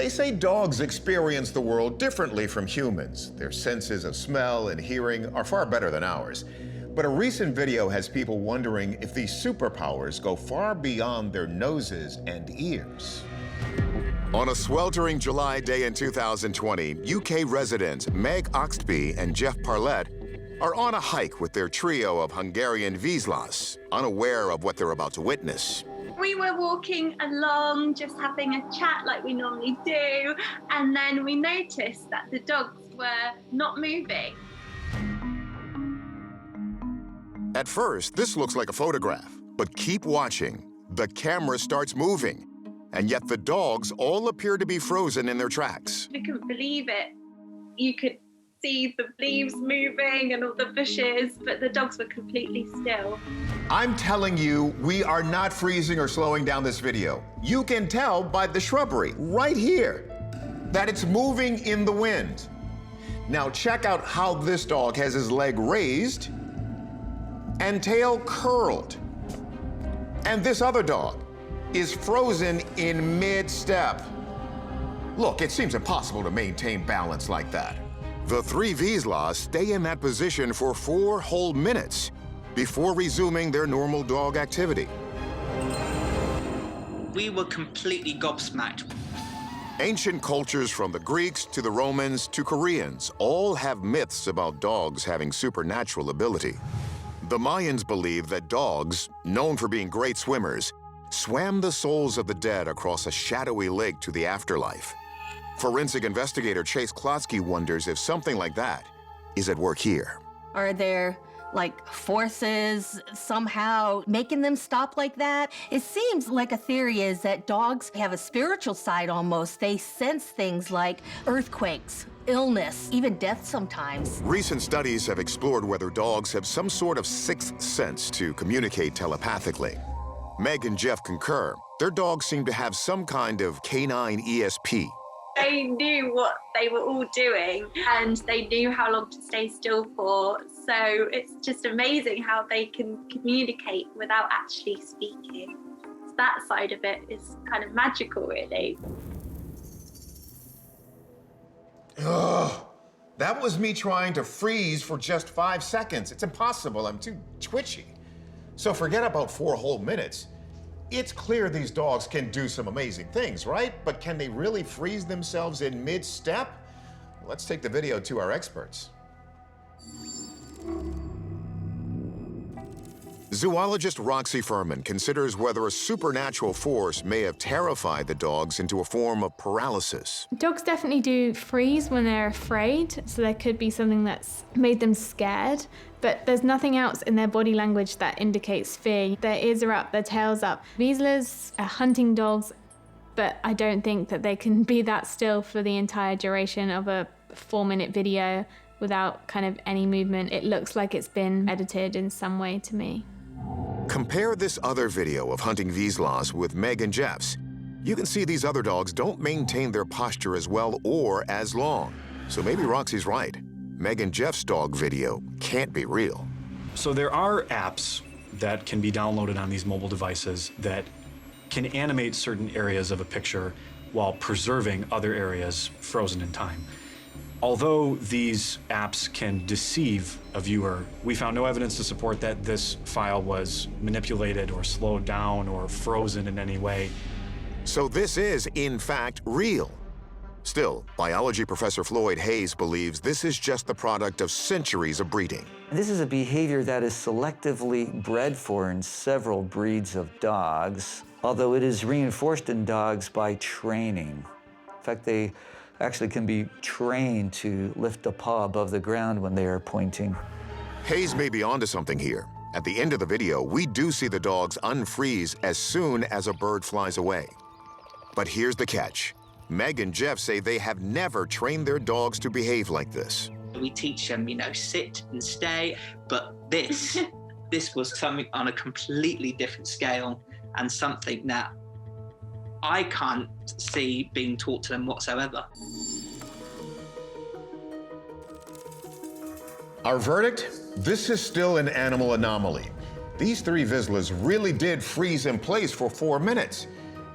They say dogs experience the world differently from humans. Their senses of smell and hearing are far better than ours. But a recent video has people wondering if these superpowers go far beyond their noses and ears. On a sweltering July day in 2020, UK residents Meg Oxtby and Jeff Parlett are on a hike with their trio of Hungarian Vizslas, unaware of what they're about to witness. We were walking along, just having a chat like we normally do, and then we noticed that the dogs were not moving. At first, this looks like a photograph, but keep watching. The camera starts moving, and yet the dogs all appear to be frozen in their tracks. We couldn't believe it. You could see the leaves moving and all the bushes, but the dogs were completely still. I'm telling you, we are not freezing or slowing down this video. You can tell by the shrubbery right here that it's moving in the wind. Now check out how this dog has his leg raised and tail curled. And this other dog is frozen in mid-step. Look, it seems impossible to maintain balance like that. The three Vizslas stay in that position for 4 whole minutes before resuming their normal dog activity. We were completely gobsmacked. Ancient cultures from the Greeks to the Romans to Koreans all have myths about dogs having supernatural ability. The Mayans believed that dogs, known for being great swimmers, swam the souls of the dead across a shadowy lake to the afterlife. Forensic investigator Chase Klotsky wonders if something like that is at work here. Are there, like, forces somehow making them stop like that? It seems like a theory is that dogs have a spiritual side almost. They sense things like earthquakes, illness, even death sometimes. Recent studies have explored whether dogs have some sort of sixth sense to communicate telepathically. Meg and Jeff concur. Their dogs seem to have some kind of canine ESP. They knew what they were all doing and they knew how long to stay still for. So it's just amazing how they can communicate without actually speaking. So that side of it is kind of magical, really. Ugh, that was me trying to freeze for just 5 seconds. It's impossible, I'm too twitchy. So forget about 4 whole minutes. It's clear these dogs can do some amazing things, right? But can they really freeze themselves in mid-step? Let's take the video to our experts. Zoologist Roxy Furman considers whether a supernatural force may have terrified the dogs into a form of paralysis. Dogs definitely do freeze when they're afraid, so there could be something that's made them scared, but there's nothing else in their body language that indicates fear. Their ears are up, their tail's up. Vizslas are hunting dogs, but I don't think that they can be that still for the entire duration of a 4-minute video without kind of any movement. It looks like it's been edited in some way to me. Compare this other video of hunting Vizslas with Meg and Jeff's. You can see these other dogs don't maintain their posture as well or as long. So maybe Roxy's right. Meg and Jeff's dog video can't be real. So there are apps that can be downloaded on these mobile devices that can animate certain areas of a picture while preserving other areas frozen in time. Although these apps can deceive a viewer, we found no evidence to support that this file was manipulated or slowed down or frozen in any way. So this is, in fact, real. Still, biology professor Floyd Hayes believes this is just the product of centuries of breeding. This is a behavior that is selectively bred for in several breeds of dogs, although it is reinforced in dogs by training. In fact, they actually can be trained to lift a paw above the ground when they are pointing. Hayes may be onto something here. At the end of the video, we do see the dogs unfreeze as soon as a bird flies away. But here's the catch. Meg and Jeff say they have never trained their dogs to behave like this. We teach them, sit and stay, but this was something on a completely different scale and something that I can't see being taught to them whatsoever. Our verdict? This is still an animal anomaly. These 3 Vizslas really did freeze in place for 4 minutes.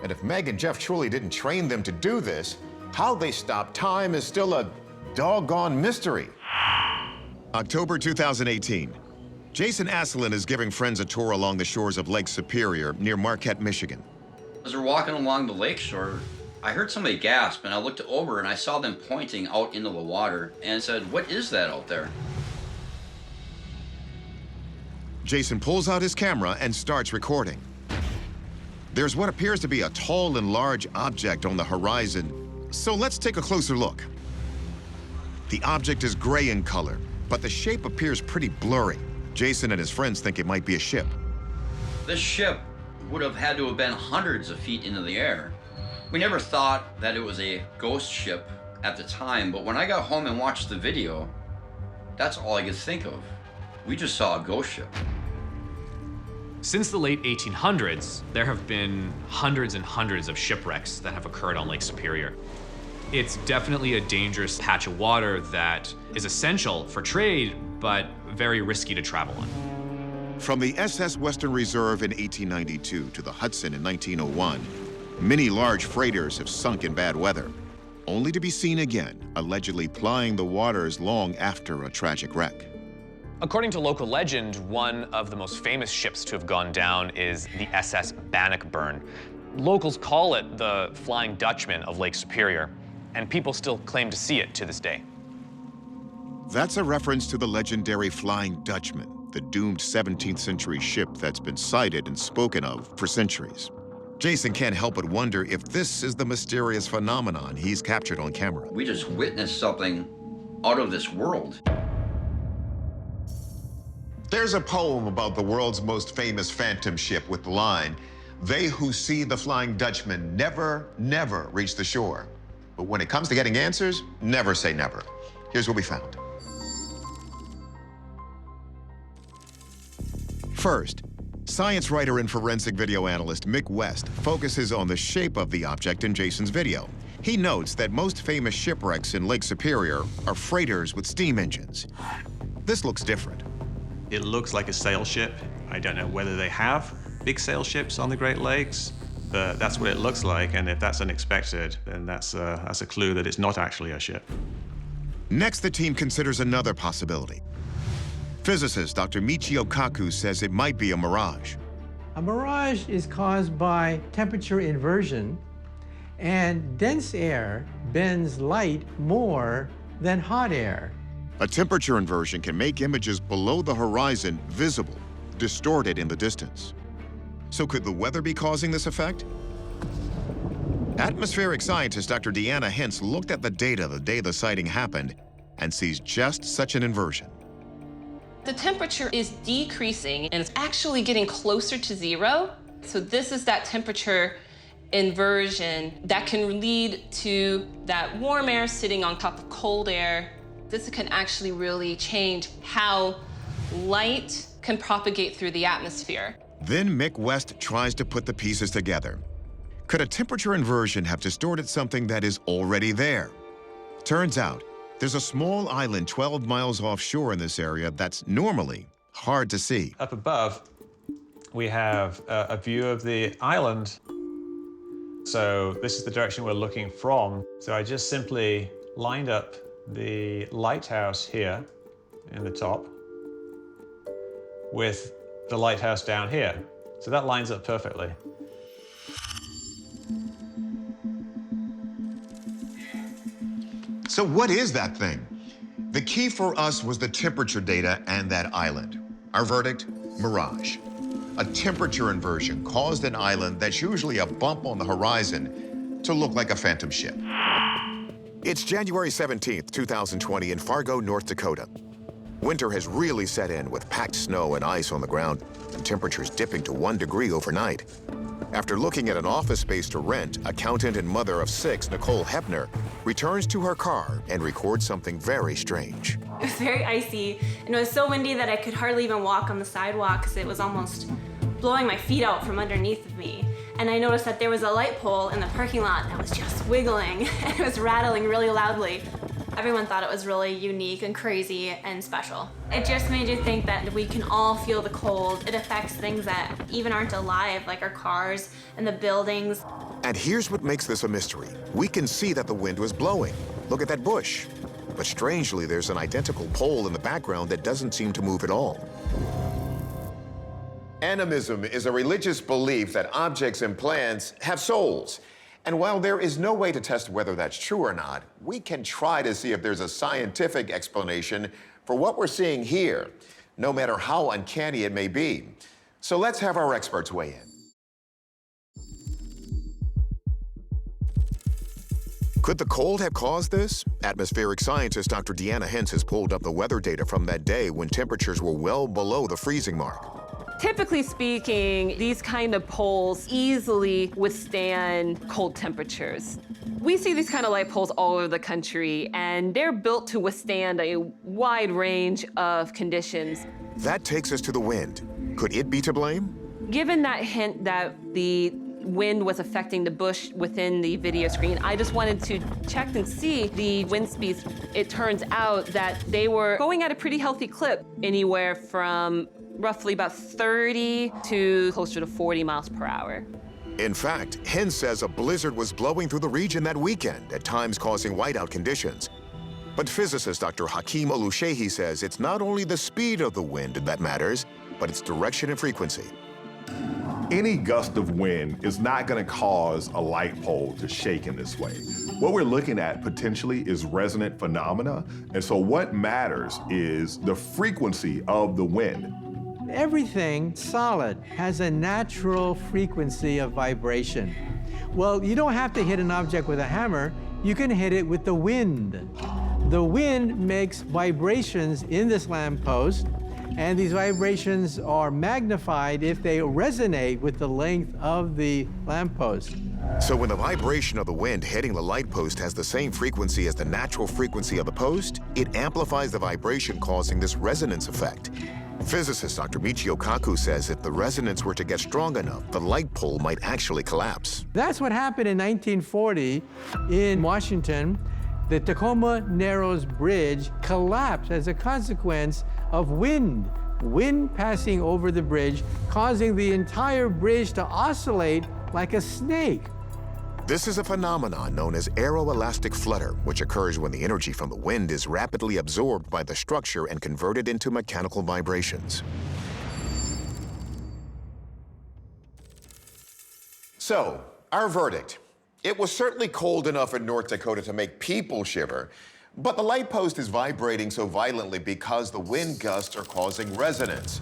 And if Meg and Jeff truly didn't train them to do this, How they stop time is still a doggone mystery. October 2018. Jason Asselin is giving friends a tour along the shores of Lake Superior near Marquette, Michigan. As we're walking along the lakeshore, I heard somebody gasp, and I looked over and I saw them pointing out into the water and said, "What is that out there?" Jason pulls out his camera and starts recording. There's what appears to be a tall and large object on the horizon, so let's take a closer look. The object is gray in color, but the shape appears pretty blurry. Jason and his friends think it might be a ship. This ship would have had to have been hundreds of feet into the air. We never thought that it was a ghost ship at the time, but when I got home and watched the video, that's all I could think of. We just saw a ghost ship. Since the late 1800s, there have been hundreds and hundreds of shipwrecks that have occurred on Lake Superior. It's definitely a dangerous patch of water that is essential for trade, but very risky to travel on. From the SS Western Reserve in 1892 to the Hudson in 1901, many large freighters have sunk in bad weather, only to be seen again, allegedly plying the waters long after a tragic wreck. According to local legend, one of the most famous ships to have gone down is the SS Bannockburn. Locals call it the Flying Dutchman of Lake Superior, and people still claim to see it to this day. That's a reference to the legendary Flying Dutchman, the doomed 17th century ship that's been sighted and spoken of for centuries. Jason can't help but wonder if this is the mysterious phenomenon he's captured on camera. We just witnessed something out of this world. There's a poem about the world's most famous phantom ship with the line, "They who see the Flying Dutchman never, never reach the shore. But when it comes to getting answers, never say never." Here's what we found. First, science writer and forensic video analyst Mick West focuses on the shape of the object in Jason's video. He notes that most famous shipwrecks in Lake Superior are freighters with steam engines. This looks different. It looks like a sail ship. I don't know whether they have big sail ships on the Great Lakes, but that's what it looks like, and if that's unexpected, then that's a clue that it's not actually a ship. Next, the team considers another possibility. Physicist Dr. Michio Kaku says it might be a mirage. A mirage is caused by temperature inversion, and dense air bends light more than hot air. A temperature inversion can make images below the horizon visible, distorted in the distance. So could the weather be causing this effect? Atmospheric scientist Dr. Deanna Hintz looked at the data the day the sighting happened and sees just such an inversion. The temperature is decreasing and it's actually getting closer to zero. So this is that temperature inversion that can lead to that warm air sitting on top of cold air. This can actually really change how light can propagate through the atmosphere. Then Mick West tries to put the pieces together. Could a temperature inversion have distorted something that is already there? Turns out, there's a small island 12 miles offshore in this area that's normally hard to see. Up above, we have a view of the island. So this is the direction we're looking from. So I just simply lined up the lighthouse here in the top with the lighthouse down here. So that lines up perfectly. So what is that thing? The key for us was the temperature data and that island. Our verdict, mirage. A temperature inversion caused an island that's usually a bump on the horizon to look like a phantom ship. It's January 17th, 2020 in Fargo, North Dakota. Winter has really set in with packed snow and ice on the ground and temperatures dipping to 1 degree overnight. After looking at an office space to rent, accountant and mother of 6, Nicole Hepner, returns to her car and records something very strange. It was very icy, and it was so windy that I could hardly even walk on the sidewalk because it was almost blowing my feet out from underneath of me. And I noticed that there was a light pole in the parking lot that was just wiggling, and it was rattling really loudly. Everyone thought it was really unique and crazy and special. It just made you think that we can all feel the cold. It affects things that even aren't alive, like our cars and the buildings. And here's what makes this a mystery. We can see that the wind was blowing. Look at that bush. But strangely, there's an identical pole in the background that doesn't seem to move at all. Animism is a religious belief that objects and plants have souls. And while there is no way to test whether that's true or not, we can try to see if there's a scientific explanation for what we're seeing here, no matter how uncanny it may be. So let's have our experts weigh in. Could the cold have caused this? Atmospheric scientist Dr. Deanna Hens has pulled up the weather data from that day when temperatures were well below the freezing mark. Typically speaking, these kind of poles easily withstand cold temperatures. We see these kind of light poles all over the country, and they're built to withstand a wide range of conditions. That takes us to the wind. Could it be to blame? Given that hint that the wind was affecting the bush within the video screen, I just wanted to check and see the wind speeds. It turns out that they were going at a pretty healthy clip, anywhere from roughly about 30 to closer to 40 miles per hour. In fact, Hens says a blizzard was blowing through the region that weekend, at times causing whiteout conditions. But physicist Dr. Hakeem Olushehi says it's not only the speed of the wind that matters, but its direction and frequency. Any gust of wind is not going to cause a light pole to shake in this way. What we're looking at potentially is resonant phenomena, and so what matters is the frequency of the wind. Everything solid has a natural frequency of vibration. Well, you don't have to hit an object with a hammer, you can hit it with the wind. The wind makes vibrations in this lamppost, and these vibrations are magnified if they resonate with the length of the lamppost. So when the vibration of the wind hitting the light post has the same frequency as the natural frequency of the post, it amplifies the vibration, causing this resonance effect. Physicist Dr. Michio Kaku says if the resonance were to get strong enough, the light pole might actually collapse. That's what happened in 1940 in Washington. The Tacoma Narrows Bridge collapsed as a consequence of wind. Wind passing over the bridge, causing the entire bridge to oscillate like a snake. This is a phenomenon known as aeroelastic flutter, which occurs when the energy from the wind is rapidly absorbed by the structure and converted into mechanical vibrations. So, our verdict. It was certainly cold enough in North Dakota to make people shiver, but the light post is vibrating so violently because the wind gusts are causing resonance.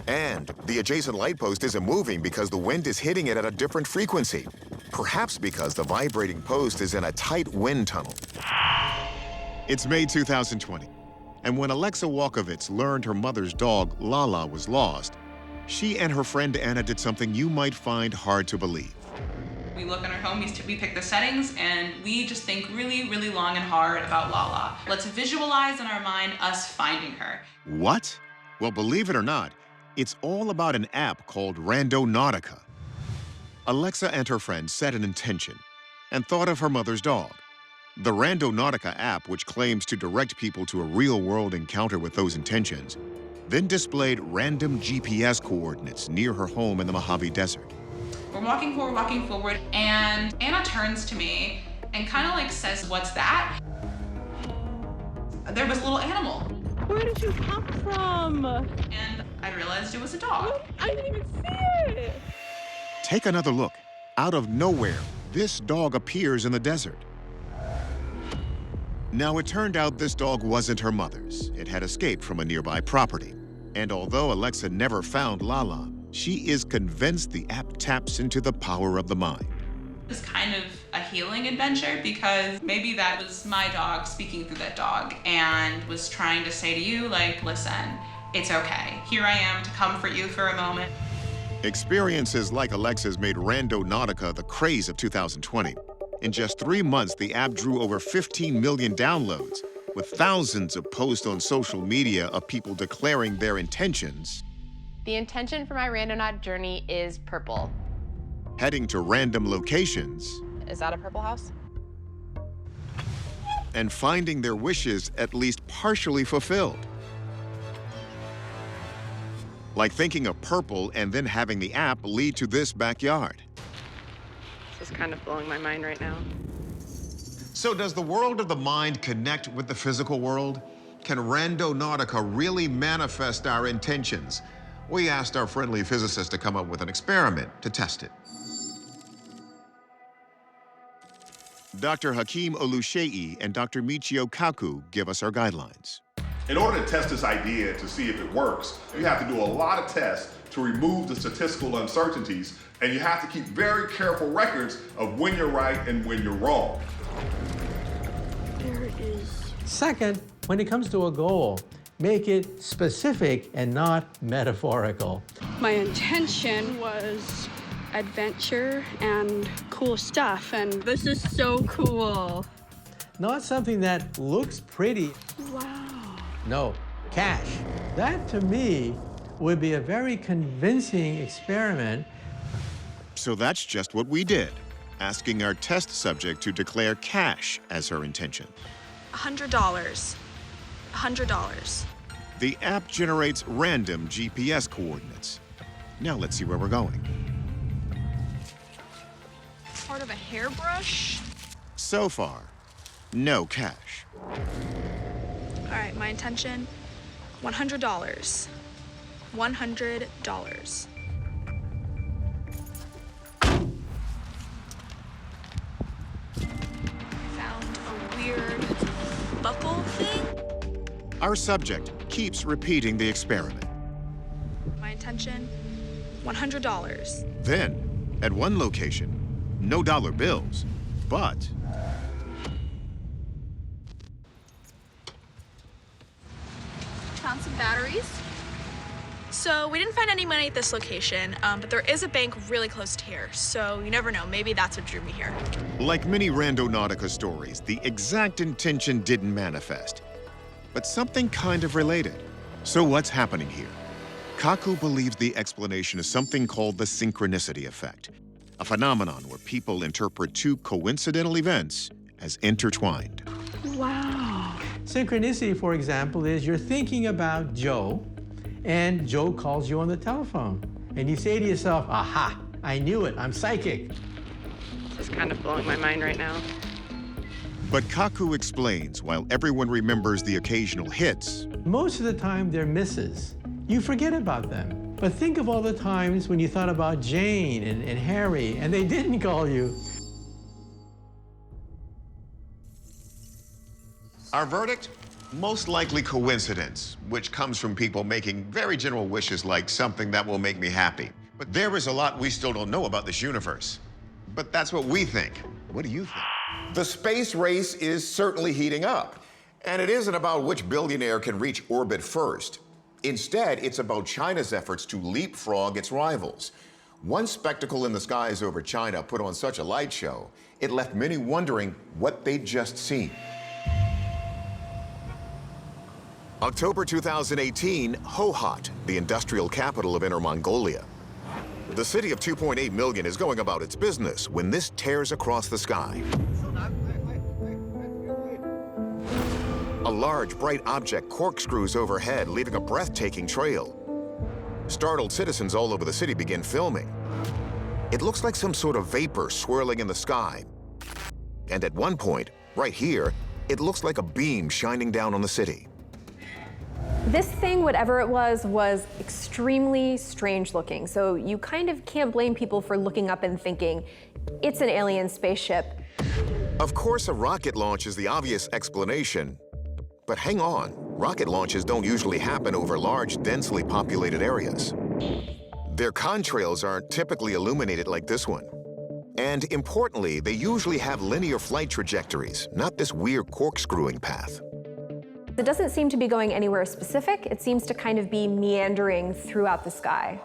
And the adjacent light post isn't moving because the wind is hitting it at a different frequency. Perhaps because the vibrating post is in a tight wind tunnel. It's May 2020, and when Alexa Walkovitz learned her mother's dog, Lala, was lost, she and her friend Anna did something you might find hard to believe. We look in our home, we pick the settings, and we just think really, really long and hard about Lala. Let's visualize in our mind us finding her. What? Well, believe it or not, it's all about an app called Randonautica. Alexa and her friend set an intention and thought of her mother's dog. The Randonautica app, which claims to direct people to a real-world encounter with those intentions, then displayed random GPS coordinates near her home in the Mojave Desert. We're walking forward, and Anna turns to me and kind of like says, "What's that?" There was a little animal. Where did you come from? And I realized it was a dog. I didn't even see it. Take another look. Out of nowhere, this dog appears in the desert. Now, it turned out this dog wasn't her mother's. It had escaped from a nearby property. And although Alexa never found Lala, she is convinced the app taps into the power of the mind. It was kind of a healing adventure because maybe that was my dog speaking through that dog and was trying to say to you, like, listen, it's okay. Here I am to comfort you for a moment. Experiences like Alexa's made Randonautica the craze of 2020. In just 3 months, the app drew over 15 million downloads, with thousands of posts on social media of people declaring their intentions. The intention for my Randonaut journey is purple. Heading to random locations. Is that a purple house? And finding their wishes at least partially fulfilled. Like thinking of purple and then having the app lead to this backyard. This is kind of blowing my mind right now. So does the world of the mind connect with the physical world? Can Randonautica really manifest our intentions? We asked our friendly physicist to come up with an experiment to test it. Dr. Hakeem Oluseyi and Dr. Michio Kaku give us our guidelines. In order to test this idea to see if it works, you have to do a lot of tests to remove the statistical uncertainties, and you have to keep very careful records of when you're right and when you're wrong. There it is. Second, when it comes to a goal, make it specific and not metaphorical. My intention was adventure and cool stuff, and this is so cool. Not something that looks pretty. Wow. No, cash. That, to me, would be a very convincing experiment. So that's just what we did, asking our test subject to declare cash as her intention. $100. $100. The app generates random GPS coordinates. Now let's see where we're going. Part of a hairbrush. So far, no cash. All right, my intention, $100. $100. Found a weird buckle thing. Our subject keeps repeating the experiment. My intention, $100. Then, at one location, no dollar bills, but Found some batteries. So we didn't find any money at this location, but there is a bank really close to here. So you never know, maybe that's what drew me here. like many Randonautica stories, the exact intention didn't manifest, but something kind of related. So what's happening here? Kaku believes the explanation is something called the synchronicity effect, a phenomenon where people interpret two coincidental events as intertwined. Wow. Synchronicity, for example, is you're thinking about Joe, and Joe calls you on the telephone. And you say to yourself, aha, I knew it, I'm psychic. This is kind of blowing my mind right now. But Kaku explains, while everyone remembers the occasional hits, most of the time they're misses. You forget about them. But think of all the times when you thought about Jane and Harry, and they didn't call you. our verdict? Most likely coincidence, which comes from people making very general wishes like something that will make me happy. But there is a lot we still don't know about this universe. But that's what we think. What do you think? The space race is certainly heating up. And it isn't about which billionaire can reach orbit first. Instead, it's about China's efforts to leapfrog its rivals. One spectacle in the skies over China put on such a light show, it left many wondering what they'd just seen. October 2018, Hohhot, the industrial capital of Inner Mongolia. The city of 2.8 million is going about its business when this tears across the sky. A large, bright object corkscrews overhead, leaving a breathtaking trail. Startled citizens all over the city begin filming. It looks like some sort of vapor swirling in the sky. And at one point, right here, it looks like a beam shining down on the city. This thing, whatever it was extremely strange looking. So you kind of can't blame people for looking up and thinking, it's an alien spaceship. Of course, a rocket launch is the obvious explanation. But hang on, rocket launches don't usually happen over large, densely populated areas. Their contrails aren't typically illuminated like this one. And importantly, they usually have linear flight trajectories, not this weird corkscrewing path. It doesn't seem to be going anywhere specific. It seems to kind of be meandering throughout the sky.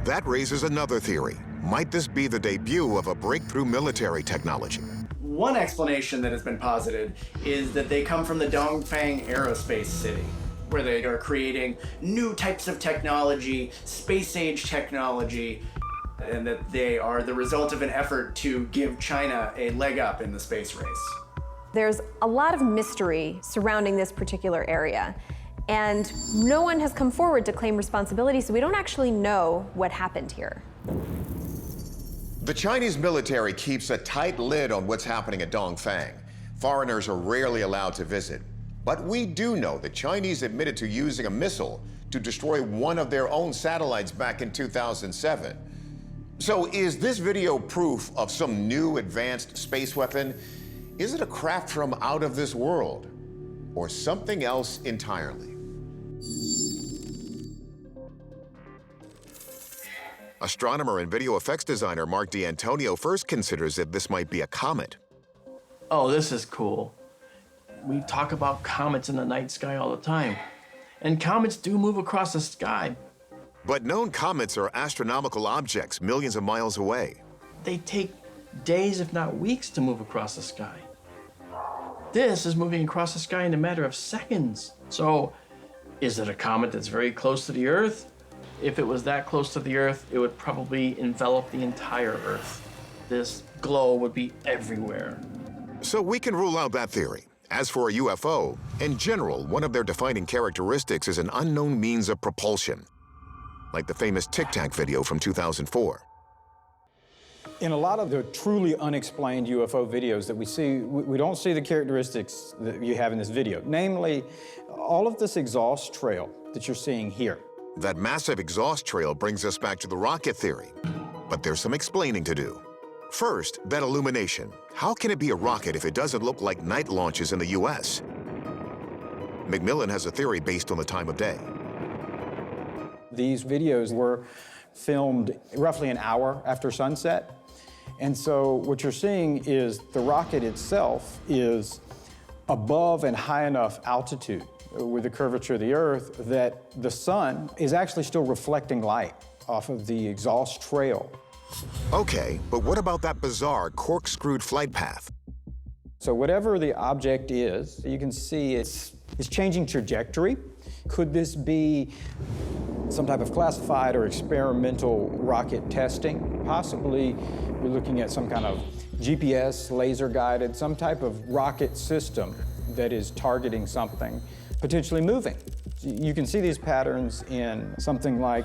That raises another theory. Might this be the debut of a breakthrough military technology? One explanation that has been posited is that they come from the Dongfang Aerospace City, where they are creating new types of technology, space-age technology, and that they are the result of an effort to give China a leg up in the space race. There's a lot of mystery surrounding this particular area, and no one has come forward to claim responsibility, so we don't actually know what happened here. The Chinese military keeps a tight lid on what's happening at Dongfang. Foreigners are rarely allowed to visit. But we do know the Chinese admitted to using a missile to destroy one of their own satellites back in 2007. So is this video proof of some new advanced space weapon? Is it a craft from out of this world? Or something else entirely? Astronomer and video effects designer Mark D'Antonio first considers that this might be a comet. Oh, this is cool. We talk about comets in the night sky all the time. And comets do move across the sky. But known comets are astronomical objects millions of miles away. They take days, if not weeks, to move across the sky. This is moving across the sky in a matter of seconds. So, is it a comet that's very close to the Earth? If it was that close to the Earth, it would probably envelop the entire Earth. This glow would be everywhere. So we can rule out that theory. As for a UFO, in general, one of their defining characteristics is an unknown means of propulsion, like the famous Tic Tac video from 2004. In a lot of the truly unexplained UFO videos that we see, we don't see the characteristics that you have in this video. Namely, all of this exhaust trail that you're seeing here. That massive exhaust trail brings us back to the rocket theory, but there's some explaining to do. First, that illumination. How can it be a rocket if it doesn't look like night launches in the US? McMillan has a theory based on the time of day. These videos were filmed roughly an hour after sunset. And so what you're seeing is the rocket itself is above and high enough altitude with the curvature of the Earth that the sun is actually still reflecting light off of the exhaust trail. Okay, but what about that bizarre corkscrewed flight path? So whatever the object is, you can see it's changing trajectory. Could this be some type of classified or experimental rocket testing? Possibly we're looking at some kind of GPS, laser-guided, some type of rocket system that is targeting something, potentially moving. You can see these patterns in something like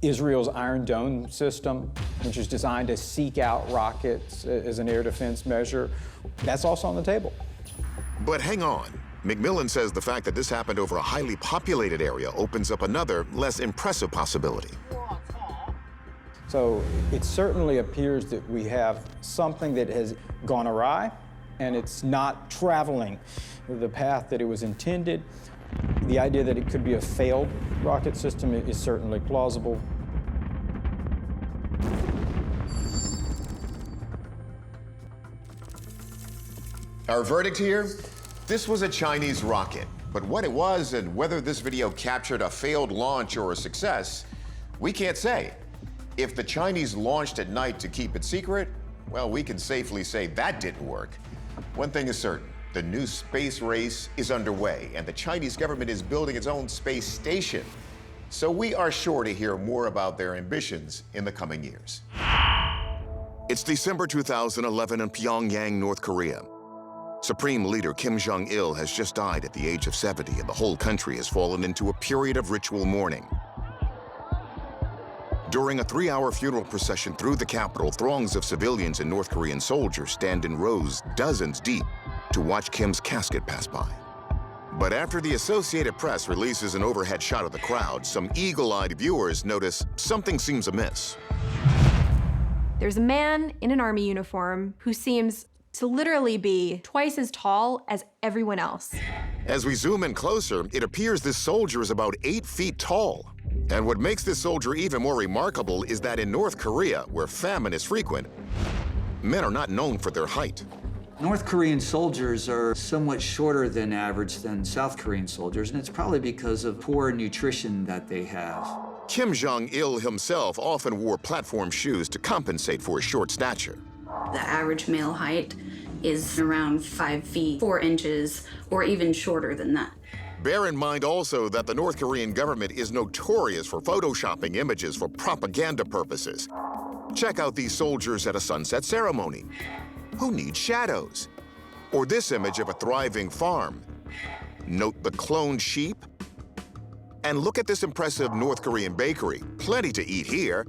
Israel's Iron Dome system, which is designed to seek out rockets as an air defense measure. That's also on the table. But hang on. McMillan says the fact that this happened over a highly populated area opens up another, less impressive possibility. So it certainly appears that we have something that has gone awry, and it's not traveling the path that it was intended. The idea that it could be a failed rocket system is certainly plausible. Our verdict here? This was a Chinese rocket, but what it was and whether this video captured a failed launch or a success, we can't say. If the Chinese launched at night to keep it secret, well, we can safely say that didn't work. One thing is certain, the new space race is underway and the Chinese government is building its own space station. So we are sure to hear more about their ambitions in the coming years. It's December 2011 in Pyongyang, North Korea. Supreme Leader Kim Jong-il has just died at the age of 70, and the whole country has fallen into a period of ritual mourning. During a 3-hour funeral procession through the capital, throngs of civilians and North Korean soldiers stand in rows, dozens deep, to watch Kim's casket pass by. But after the Associated Press releases an overhead shot of the crowd, some eagle-eyed viewers notice something seems amiss. There's a man in an army uniform who seems to literally be twice as tall as everyone else. As we zoom in closer, it appears this soldier is about 8 feet tall. And what makes this soldier even more remarkable is that in North Korea, where famine is frequent, men are not known for their height. North Korean soldiers are somewhat shorter than average than South Korean soldiers, and it's probably because of poor nutrition that they have. Kim Jong-il himself often wore platform shoes to compensate for his short stature. The average male height is around 5 feet, 4 inches, or even shorter than that. Bear in mind also that the North Korean government is notorious for photoshopping images for propaganda purposes. Check out these soldiers at a sunset ceremony. Who needs shadows? Or this image of a thriving farm. Note the cloned sheep. And look at this impressive North Korean bakery. Plenty to eat here.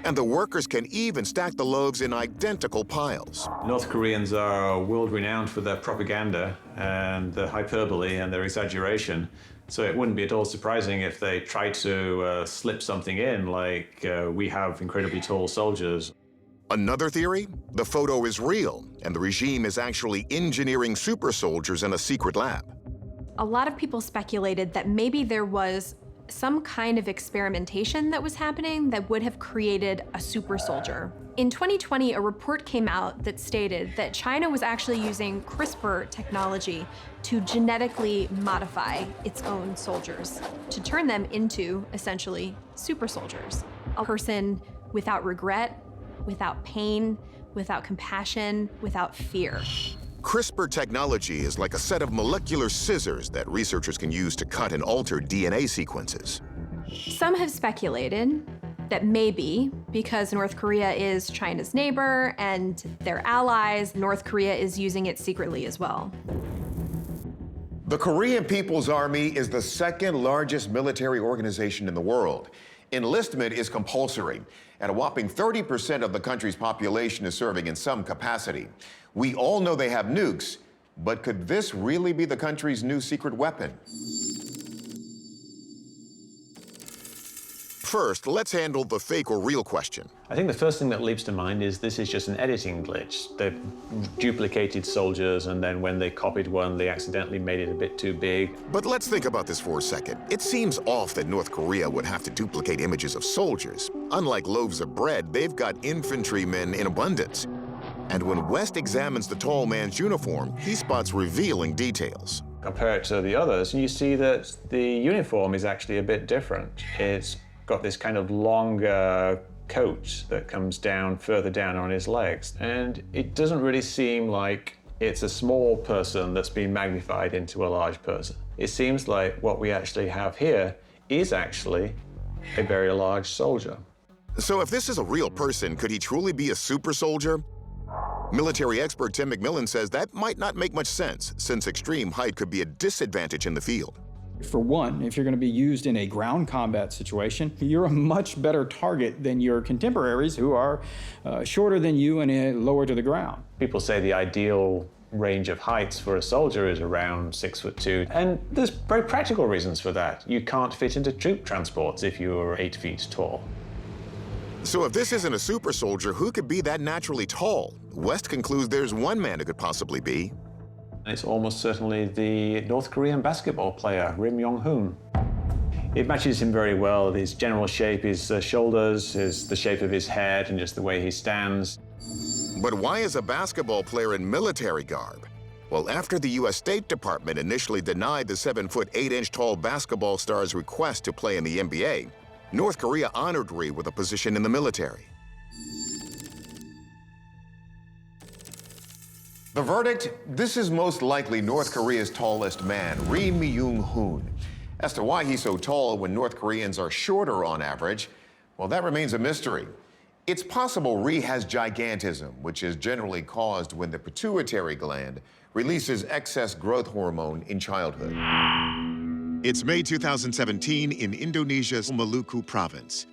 And the workers can even stack the loaves in identical piles. North Koreans are world-renowned for their propaganda and their hyperbole and their exaggeration. So it wouldn't be at all surprising if they tried to slip something in, like we have incredibly tall soldiers. Another theory? The photo is real, and the regime is actually engineering super soldiers in a secret lab. A lot of people speculated that maybe there was some kind of experimentation that was happening that would have created a super soldier. In 2020, a report came out that stated that China was actually using CRISPR technology to genetically modify its own soldiers, to turn them into, essentially, super soldiers. A person without regret, without pain, without compassion, without fear. CRISPR technology is like a set of molecular scissors that researchers can use to cut and alter DNA sequences. Some have speculated that maybe because North Korea is China's neighbor and their allies, North Korea is using it secretly as well. The Korean People's Army is the second largest military organization in the world. Enlistment is compulsory, and a whopping 30% of the country's population is serving in some capacity. We all know they have nukes, but could this really be the country's new secret weapon? First, let's handle the fake or real question. I think the first thing that leaps to mind is this is just an editing glitch. They've duplicated soldiers, and then when they copied one, they accidentally made it a bit too big. But let's think about this for a second. It seems off that North Korea would have to duplicate images of soldiers. Unlike loaves of bread, they've got infantrymen in abundance. And when West examines the tall man's uniform, he spots revealing details. Compare it to the others, and you see that the uniform is actually a bit different. It's got this kind of longer coat that comes down further down on his legs. And it doesn't really seem like it's a small person that's been magnified into a large person. It seems like what we actually have here is actually a very large soldier. So if this is a real person, could he truly be a super soldier? Military expert Tim McMillan says that might not make much sense, since extreme height could be a disadvantage in the field. For one, if you're going to be used in a ground combat situation, you're a much better target than your contemporaries who are shorter than you and lower to the ground. People say the ideal range of heights for a soldier is around 6'2", and there's very practical reasons for that. You can't fit into troop transports if you're 8 feet tall. So if this isn't a super soldier, who could be that naturally tall? West concludes there's one man it could possibly be. It's almost certainly the North Korean basketball player, Rim Yong-hoon. It matches him very well. His general shape, his shoulders, the shape of his head, and just the way he stands. But why is a basketball player in military garb? Well, after the U.S. State Department initially denied the 7-foot, 8-inch tall basketball star's request to play in the NBA, North Korea honored Ri with a position in the military. The verdict? This is most likely North Korea's tallest man, Ri Myung-hoon. As to why he's so tall when North Koreans are shorter on average, well, that remains a mystery. It's possible Ri has gigantism, which is generally caused when the pituitary gland releases excess growth hormone in childhood. It's May 2017 in Indonesia's Maluku province.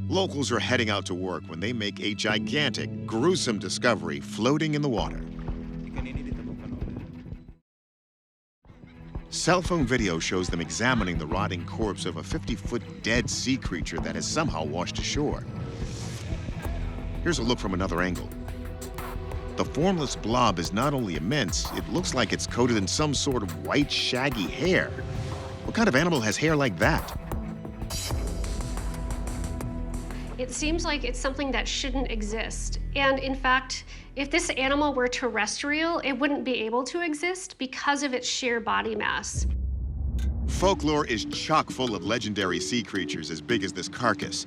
Locals are heading out to work when they make a gigantic, gruesome discovery floating in the water. Cell phone video shows them examining the rotting corpse of a 50-foot dead sea creature that has somehow washed ashore. Here's a look from another angle. The formless blob is not only immense, it looks like it's coated in some sort of white, shaggy hair. What kind of animal has hair like that? It seems like it's something that shouldn't exist. And in fact, if this animal were terrestrial, it wouldn't be able to exist because of its sheer body mass. Folklore is chock full of legendary sea creatures as big as this carcass.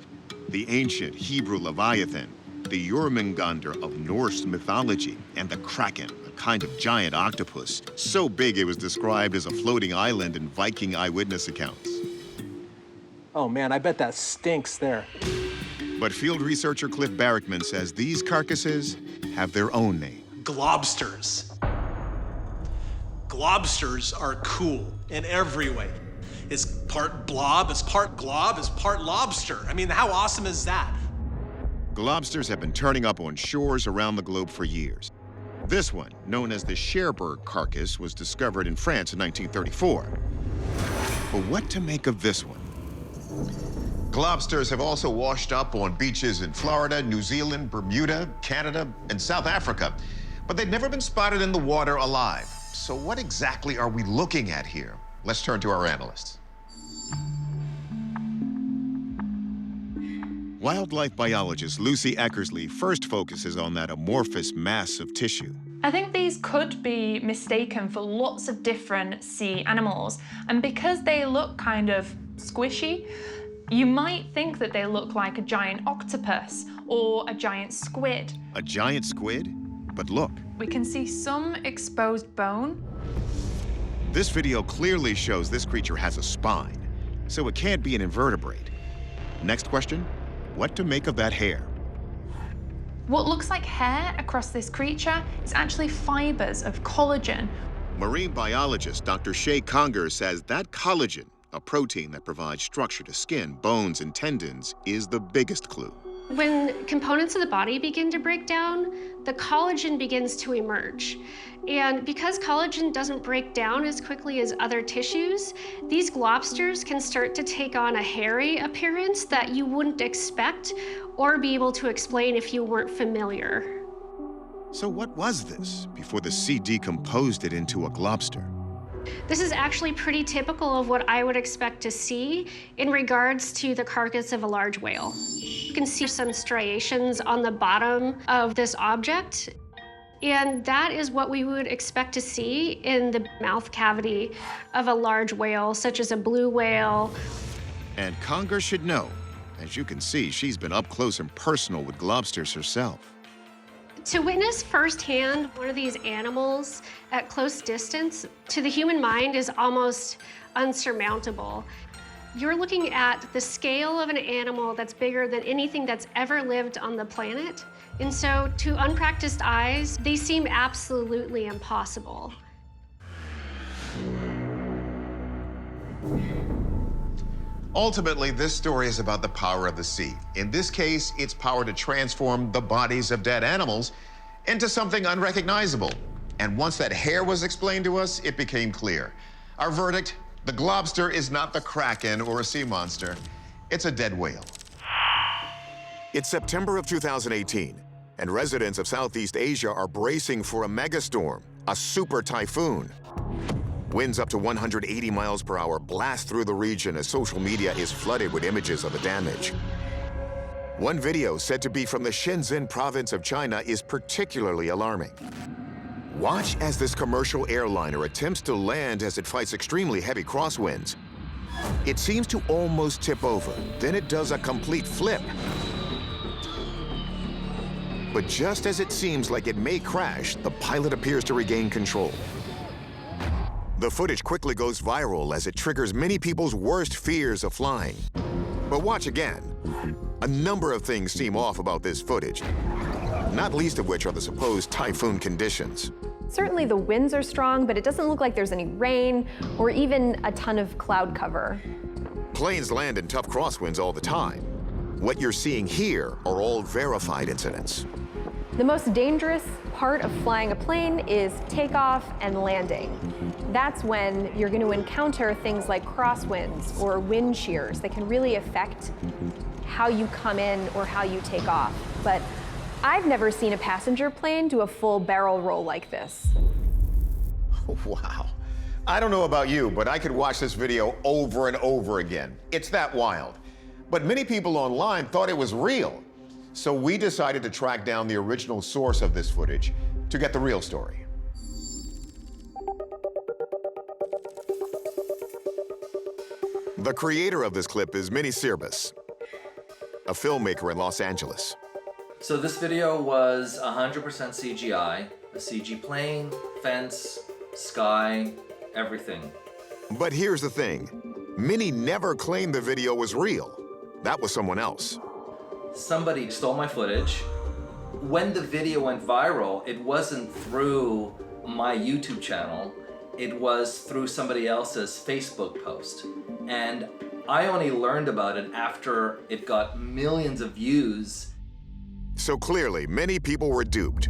The ancient Hebrew Leviathan, the Jormungandr of Norse mythology, and the Kraken, a kind of giant octopus, so big it was described as a floating island in Viking eyewitness accounts. Oh man, I bet that stinks there. But field researcher Cliff Barrickman says these carcasses have their own name. Globsters. Globsters are cool in every way. It's part blob, it's part glob, it's part lobster. I mean, how awesome is that? Globsters have been turning up on shores around the globe for years. This one, known as the Cherbourg carcass, was discovered in France in 1934. But what to make of this one? Globsters have also washed up on beaches in Florida, New Zealand, Bermuda, Canada, and South Africa, but they've never been spotted in the water alive. So what exactly are we looking at here? Let's turn to our analysts. Wildlife biologist Lucy Eckersley first focuses on that amorphous mass of tissue. I think these could be mistaken for lots of different sea animals, and because they look kind of squishy, you might think that they look like a giant octopus or a giant squid. A giant squid? But look. We can see some exposed bone. This video clearly shows this creature has a spine, so it can't be an invertebrate. Next question, what to make of that hair? What looks like hair across this creature is actually fibers of collagen. Marine biologist Dr. Shay Conger says that collagen, a protein that provides structure to skin, bones, and tendons, is the biggest clue. When components of the body begin to break down, the collagen begins to emerge. And because collagen doesn't break down as quickly as other tissues, these globsters can start to take on a hairy appearance that you wouldn't expect or be able to explain if you weren't familiar. So what was this before the sea decomposed it into a globster? This is actually pretty typical of what I would expect to see in regards to the carcass of a large whale. You can see some striations on the bottom of this object, and that is what we would expect to see in the mouth cavity of a large whale, such as a blue whale. And Conger should know. As you can see, she's been up close and personal with globsters herself. To witness firsthand one of these animals at close distance, to the human mind, is almost unsurmountable. You're looking at the scale of an animal that's bigger than anything that's ever lived on the planet. And so to unpracticed eyes, they seem absolutely impossible. Ultimately, this story is about the power of the sea. In this case, its power to transform the bodies of dead animals into something unrecognizable. And once that hair was explained to us, it became clear. Our verdict, the globster is not the kraken or a sea monster. It's a dead whale. It's September of 2018, and residents of Southeast Asia are bracing for a megastorm, a super typhoon. Winds up to 180 miles per hour blast through the region as social media is flooded with images of the damage. One video, said to be from the Shenzhen province of China, is particularly alarming. Watch as this commercial airliner attempts to land as it fights extremely heavy crosswinds. It seems to almost tip over, then it does a complete flip. But just as it seems like it may crash, the pilot appears to regain control. The footage quickly goes viral as it triggers many people's worst fears of flying. But watch again. A number of things seem off about this footage, not least of which are the supposed typhoon conditions. Certainly the winds are strong, but it doesn't look like there's any rain or even a ton of cloud cover. Planes land in tough crosswinds all the time. What you're seeing here are all verified incidents. The most dangerous part of flying a plane is takeoff and landing. That's when you're going to encounter things like crosswinds or wind shears that can really affect how you come in or how you take off. But I've never seen a passenger plane do a full barrel roll like this. Wow. I don't know about you, but I could watch this video over and over again. It's that wild. But many people online thought it was real. So we decided to track down the original source of this footage to get the real story. The creator of this clip is Minnie Sirbis, a filmmaker in Los Angeles. So this video was 100% CGI, a CG plane, fence, sky, everything. But here's the thing. Minnie never claimed the video was real. That was someone else. Somebody stole my footage. When the video went viral, it wasn't through my YouTube channel. It was through somebody else's Facebook post. And I only learned about it after it got millions of views. So clearly, many people were duped.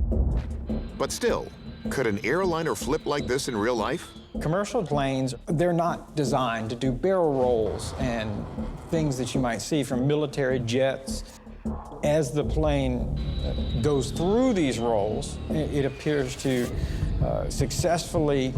But still, could an airliner flip like this in real life? Commercial planes, they're not designed to do barrel rolls and things that you might see from military jets. As the plane goes through these rolls, it appears to successfully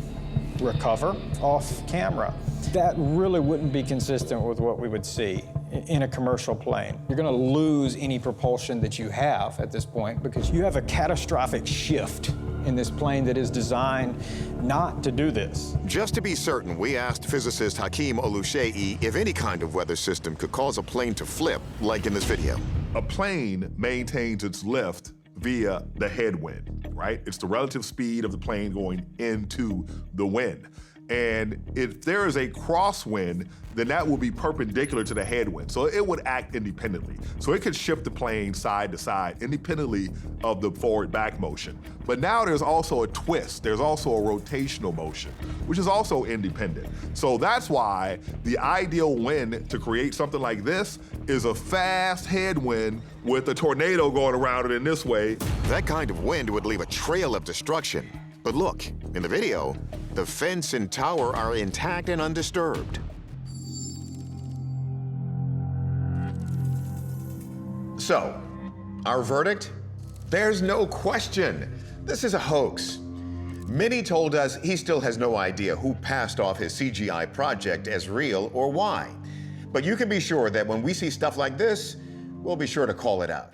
recover off camera. That really wouldn't be consistent with what we would see in a commercial plane. You're going to lose any propulsion that you have at this point because you have a catastrophic shift in this plane that is designed not to do this. Just to be certain, we asked physicist Hakeem Oluseyi if any kind of weather system could cause a plane to flip, like in this video. A plane maintains its lift via the headwind, right? It's the relative speed of the plane going into the wind. And if there is a crosswind, then that will be perpendicular to the headwind. So it would act independently. So it could shift the plane side to side independently of the forward back motion. But now there's also a twist. There's also a rotational motion, which is also independent. So that's why the ideal wind to create something like this is a fast headwind with a tornado going around it in this way. That kind of wind would leave a trail of destruction. But look, in the video, the fence and tower are intact and undisturbed. So, our verdict? There's no question. This is a hoax. Minnie told us he still has no idea who passed off his CGI project as real or why. But you can be sure that when we see stuff like this, we'll be sure to call it out.